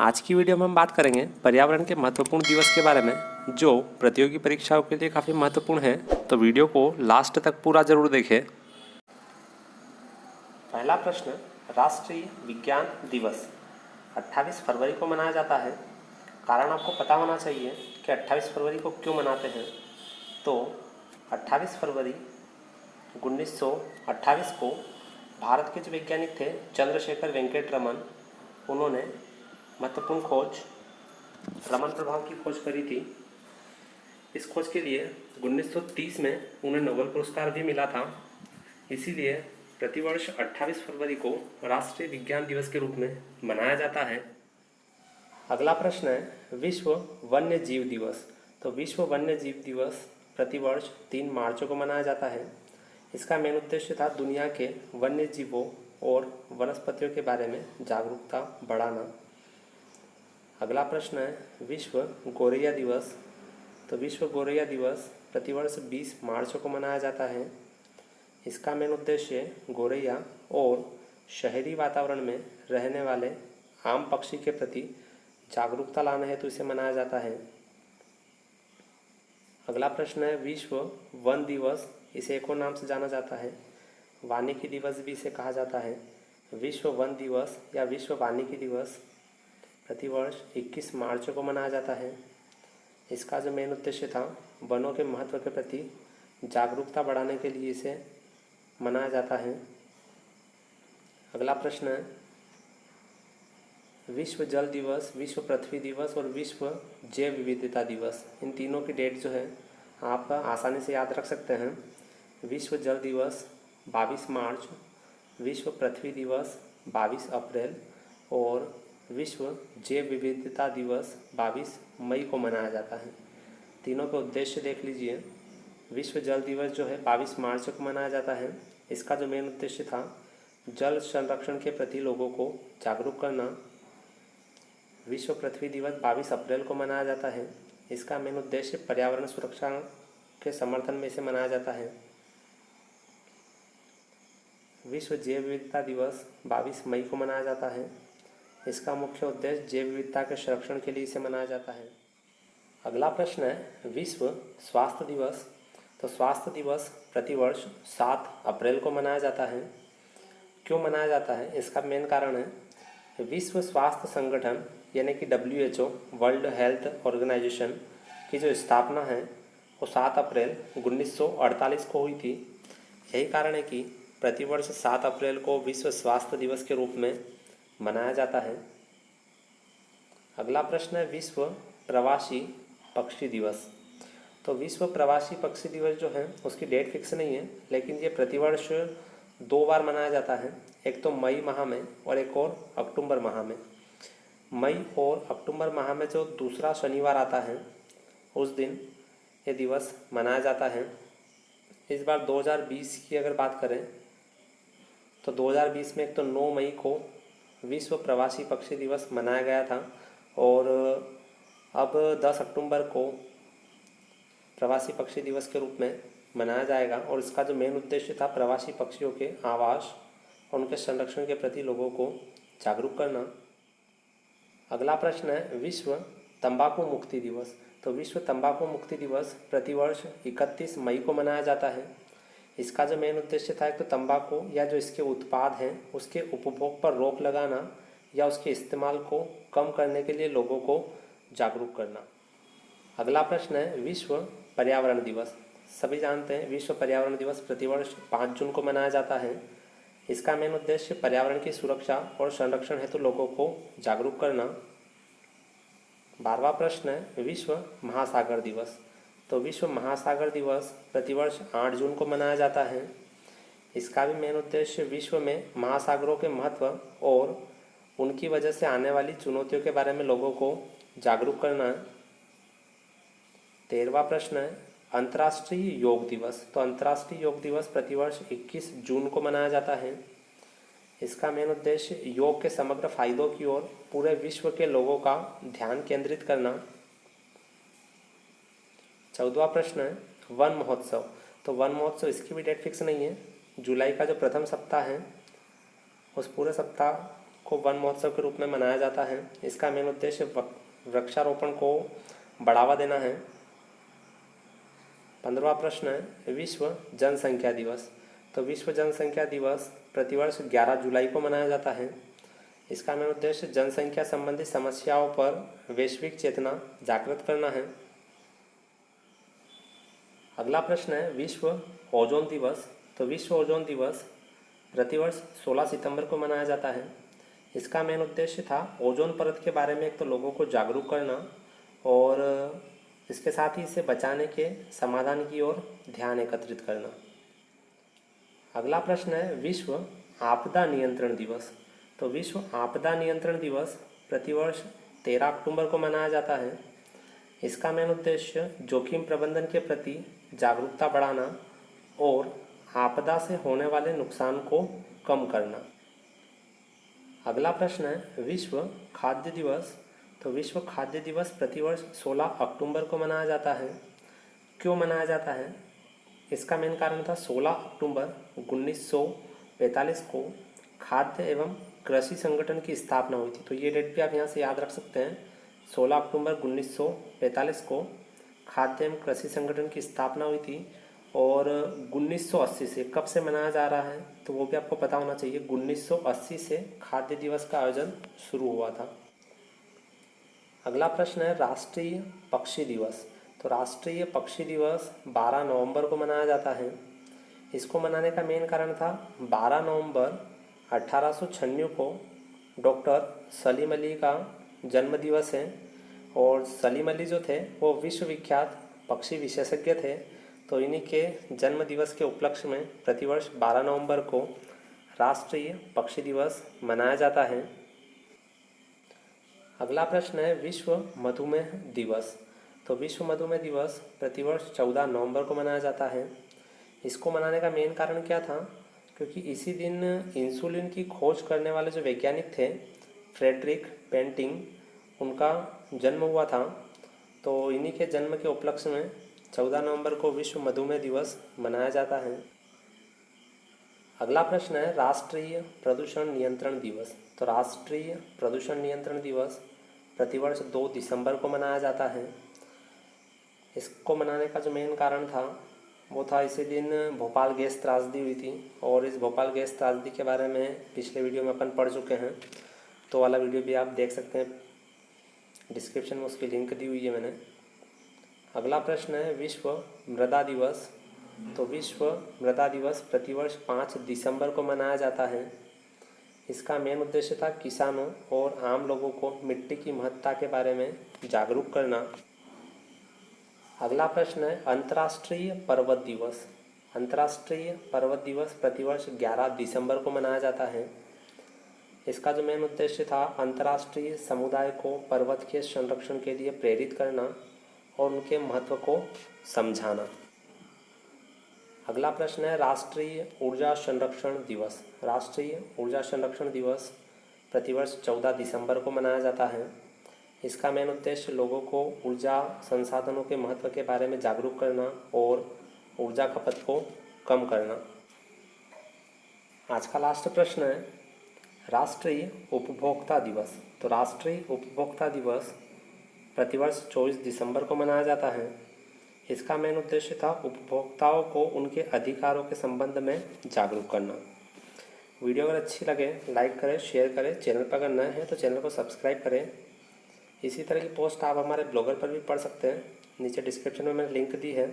आज की वीडियो में हम बात करेंगे पर्यावरण के महत्वपूर्ण दिवस के बारे में, जो प्रतियोगी परीक्षाओं के लिए काफ़ी महत्वपूर्ण है। तो वीडियो को लास्ट तक पूरा जरूर देखें। पहला प्रश्न, राष्ट्रीय विज्ञान दिवस 28 फरवरी को मनाया जाता है। कारण आपको पता होना चाहिए कि 28 फरवरी को क्यों मनाते हैं। तो 28 फरवरी 1928 को भारत के जो वैज्ञानिक थे चंद्रशेखर वेंकट रमन, उन्होंने महत्वपूर्ण खोज रमन प्रभाव की खोज करी थी। इस खोज के लिए 1930 में उन्हें नोबेल पुरस्कार भी मिला था। इसीलिए प्रतिवर्ष 28 फरवरी को राष्ट्रीय विज्ञान दिवस के रूप में मनाया जाता है। अगला प्रश्न है विश्व वन्य जीव दिवस। तो विश्व वन्य जीव दिवस प्रतिवर्ष 3 मार्च को मनाया जाता है। इसका मेन उद्देश्य था दुनिया के वन्य जीवों और वनस्पतियों के बारे में जागरूकता बढ़ाना। अगला प्रश्न है विश्व गोरैया दिवस। तो विश्व गोरैया दिवस प्रतिवर्ष 20 मार्च को मनाया जाता है। इसका मेन उद्देश्य गोरैया और शहरी वातावरण में रहने वाले आम पक्षी के प्रति जागरूकता लाने हेतु इसे मनाया जाता है। अगला प्रश्न है विश्व वन दिवस। इसे एक और नाम से जाना जाता है, वानिकी दिवस भी इसे कहा जाता है। विश्व वन दिवस या विश्व वानिकी दिवस प्रतिवर्ष 21 मार्च को मनाया जाता है। इसका जो मेन उद्देश्य था वनों के महत्व के प्रति जागरूकता बढ़ाने के लिए इसे मनाया जाता है। अगला प्रश्न है विश्व जल दिवस, विश्व पृथ्वी दिवस और विश्व जैव विविधता दिवस। इन तीनों की डेट जो है आप आसानी से याद रख सकते हैं। विश्व जल दिवस 22 मार्च, विश्व पृथ्वी दिवस 22 अप्रैल और विश्व जैव विविधता दिवस 22 मई को मनाया जाता है। तीनों के उद्देश्य देख लीजिए। विश्व जल दिवस जो है 22 मार्च को मनाया जाता है। इसका जो मेन उद्देश्य था जल संरक्षण के प्रति लोगों को जागरूक करना। विश्व पृथ्वी दिवस 22 अप्रैल को मनाया जाता है। इसका मेन उद्देश्य पर्यावरण सुरक्षा के समर्थन में इसे मनाया जाता है। विश्व जैव विविधता दिवस 22 मई को मनाया जाता है। इसका मुख्य उद्देश्य जैव विविधता के संरक्षण के लिए इसे मनाया जाता है। अगला प्रश्न है विश्व स्वास्थ्य दिवस। तो स्वास्थ्य दिवस प्रतिवर्ष 7 अप्रैल को मनाया जाता है। क्यों मनाया जाता है, इसका मेन कारण है विश्व स्वास्थ्य संगठन यानी कि WHO वर्ल्ड हेल्थ ऑर्गेनाइजेशन की जो स्थापना है वो 7 अप्रैल 1948 को हुई थी। यही कारण है कि प्रतिवर्ष 7 अप्रैल को विश्व स्वास्थ्य दिवस के रूप में मनाया जाता है। अगला प्रश्न है विश्व प्रवासी पक्षी दिवस। तो विश्व प्रवासी पक्षी दिवस जो है उसकी डेट फिक्स नहीं है, लेकिन ये प्रतिवर्ष 2 बार मनाया जाता है। एक तो मई माह में और एक और अक्टूबर माह में। मई और अक्टूबर माह में जो दूसरा शनिवार आता है उस दिन ये दिवस मनाया जाता है। इस बार 2020 की अगर बात करें तो 2020 में एक तो 9 मई को विश्व प्रवासी पक्षी दिवस मनाया गया था और अब 10 अक्टूबर को प्रवासी पक्षी दिवस के रूप में मनाया जाएगा। और इसका जो मेन उद्देश्य था प्रवासी पक्षियों के आवास और उनके संरक्षण के प्रति लोगों को जागरूक करना। अगला प्रश्न है विश्व तंबाकू मुक्ति दिवस। तो विश्व तंबाकू मुक्ति दिवस प्रतिवर्ष 31 मई को मनाया जाता है। इसका जो मेन उद्देश्य था एक तो तंबाकू या जो इसके उत्पाद हैं उसके उपभोग पर रोक लगाना या उसके इस्तेमाल को कम करने के लिए लोगों को जागरूक करना। अगला प्रश्न है विश्व पर्यावरण दिवस। सभी जानते हैं विश्व पर्यावरण दिवस प्रतिवर्ष 5 जून को मनाया जाता है। इसका मेन उद्देश्य पर्यावरण की सुरक्षा और संरक्षण हेतु लोगों को जागरूक करना। 12वां प्रश्न है विश्व महासागर दिवस। तो विश्व महासागर दिवस प्रतिवर्ष 8 जून को मनाया जाता है। इसका भी मेन उद्देश्य विश्व में महासागरों के महत्व और उनकी वजह से आने वाली चुनौतियों के बारे में लोगों को जागरूक करना है। 13वां प्रश्न है अंतर्राष्ट्रीय योग दिवस। तो अंतर्राष्ट्रीय योग दिवस प्रतिवर्ष 21 जून को मनाया जाता है। इसका मेन उद्देश्य योग के समग्र फायदों की ओर पूरे विश्व के लोगों का ध्यान केंद्रित करना। 14वां प्रश्न है वन महोत्सव। तो वन महोत्सव इसकी भी डेट फिक्स नहीं है। जुलाई का जो प्रथम सप्ताह है उस पूरे सप्ताह को वन महोत्सव के रूप में मनाया जाता है। इसका मेन उद्देश्य वृक्षारोपण को बढ़ावा देना है। 15वां प्रश्न है विश्व जनसंख्या दिवस। तो विश्व जनसंख्या दिवस प्रतिवर्ष 11 जुलाई को मनाया जाता है। इसका मेन उद्देश्य जनसंख्या संबंधी समस्याओं पर वैश्विक चेतना जागृत करना है। अगला प्रश्न है विश्व ओजोन दिवस। तो विश्व ओजोन दिवस प्रतिवर्ष 16 सितंबर को मनाया जाता है। इसका मेन उद्देश्य था ओजोन परत के बारे में एक तो लोगों को जागरूक करना और इसके साथ ही इसे बचाने के समाधान की ओर ध्यान एकत्रित करना। अगला प्रश्न है विश्व आपदा नियंत्रण दिवस। तो विश्व आपदा नियंत्रण दिवस प्रतिवर्ष 13 अक्टूबर को मनाया जाता है। इसका मेन उद्देश्य जोखिम प्रबंधन के प्रति जागरूकता बढ़ाना और आपदा से होने वाले नुकसान को कम करना। अगला प्रश्न है विश्व खाद्य दिवस। तो विश्व खाद्य दिवस प्रतिवर्ष 16 अक्टूबर को मनाया जाता है। क्यों मनाया जाता है? इसका मेन कारण था 16 अक्टूबर 1945 को खाद्य एवं कृषि संगठन की स्थापना हुई थी। तो ये डेट भी आप यहाँ से याद रख सकते हैं। 16 अक्टूबर 1945 को खाद्य एवं कृषि संगठन की स्थापना हुई थी और 1980 से कब से मनाया जा रहा है तो वो भी आपको पता होना चाहिए। 1980 से खाद्य दिवस का आयोजन शुरू हुआ था। अगला प्रश्न है राष्ट्रीय पक्षी दिवस। तो राष्ट्रीय पक्षी दिवस 12 नवंबर को मनाया जाता है। इसको मनाने का मेन कारण था 12 नवंबर 1896 को डॉक्टर सलीम अली का जन्म दिवस है और सलीम अली जो थे वो विश्व विख्यात पक्षी विशेषज्ञ थे। तो इन्हीं के जन्म दिवस के उपलक्ष्य में प्रतिवर्ष 12 नवंबर को राष्ट्रीय पक्षी दिवस मनाया जाता है। अगला प्रश्न है विश्व मधुमेह दिवस। तो विश्व मधुमेह दिवस प्रतिवर्ष 14 नवंबर को मनाया जाता है। इसको मनाने का मेन कारण क्या था? क्योंकि इसी दिन इंसुलिन की खोज करने वाले जो वैज्ञानिक थे फ्रेडरिक बेंटिंग, उनका जन्म हुआ था। तो इन्हीं के जन्म के उपलक्ष्य में 14 नवंबर को विश्व मधुमेह दिवस मनाया जाता है। अगला प्रश्न है राष्ट्रीय प्रदूषण नियंत्रण दिवस। तो राष्ट्रीय प्रदूषण नियंत्रण दिवस प्रतिवर्ष 2 दिसंबर को मनाया जाता है। इसको मनाने का जो मेन कारण था वो था इसी दिन भोपाल गैस त्रासदी हुई थी और इस भोपाल गैस त्रासदी के बारे में पिछले वीडियो में अपन पढ़ चुके हैं। तो वाला वीडियो भी आप देख सकते हैं, डिस्क्रिप्शन में उसकी लिंक दी हुई है मैंने। अगला प्रश्न है विश्व मृदा दिवस। तो विश्व मृदा दिवस प्रतिवर्ष 5 दिसंबर को मनाया जाता है। इसका मेन उद्देश्य था किसानों और आम लोगों को मिट्टी की महत्ता के बारे में जागरूक करना। अगला प्रश्न है अंतर्राष्ट्रीय पर्वत दिवस। अंतर्राष्ट्रीय पर्वत दिवस प्रतिवर्ष 11 दिसंबर को मनाया जाता है। इसका जो मेन उद्देश्य था अंतर्राष्ट्रीय समुदाय को पर्वत के संरक्षण के लिए प्रेरित करना और उनके महत्व को समझाना। अगला प्रश्न है राष्ट्रीय ऊर्जा संरक्षण दिवस। राष्ट्रीय ऊर्जा संरक्षण दिवस प्रतिवर्ष 14 दिसंबर को मनाया जाता है। इसका मेन उद्देश्य लोगों को ऊर्जा संसाधनों के महत्व के बारे में जागरूक करना और ऊर्जा खपत को कम करना। आज का लास्ट प्रश्न है राष्ट्रीय उपभोक्ता दिवस। तो राष्ट्रीय उपभोक्ता दिवस प्रतिवर्ष 24 दिसंबर को मनाया जाता है। इसका मेन उद्देश्य था उपभोक्ताओं को उनके अधिकारों के संबंध में जागरूक करना। वीडियो अगर अच्छी लगे लाइक करें, शेयर करें। चैनल पर अगर नए हैं तो चैनल को सब्सक्राइब करें। इसी तरह की पोस्ट आप हमारे ब्लॉगर पर भी पढ़ सकते हैं, नीचे डिस्क्रिप्शन में मैंने लिंक दी है।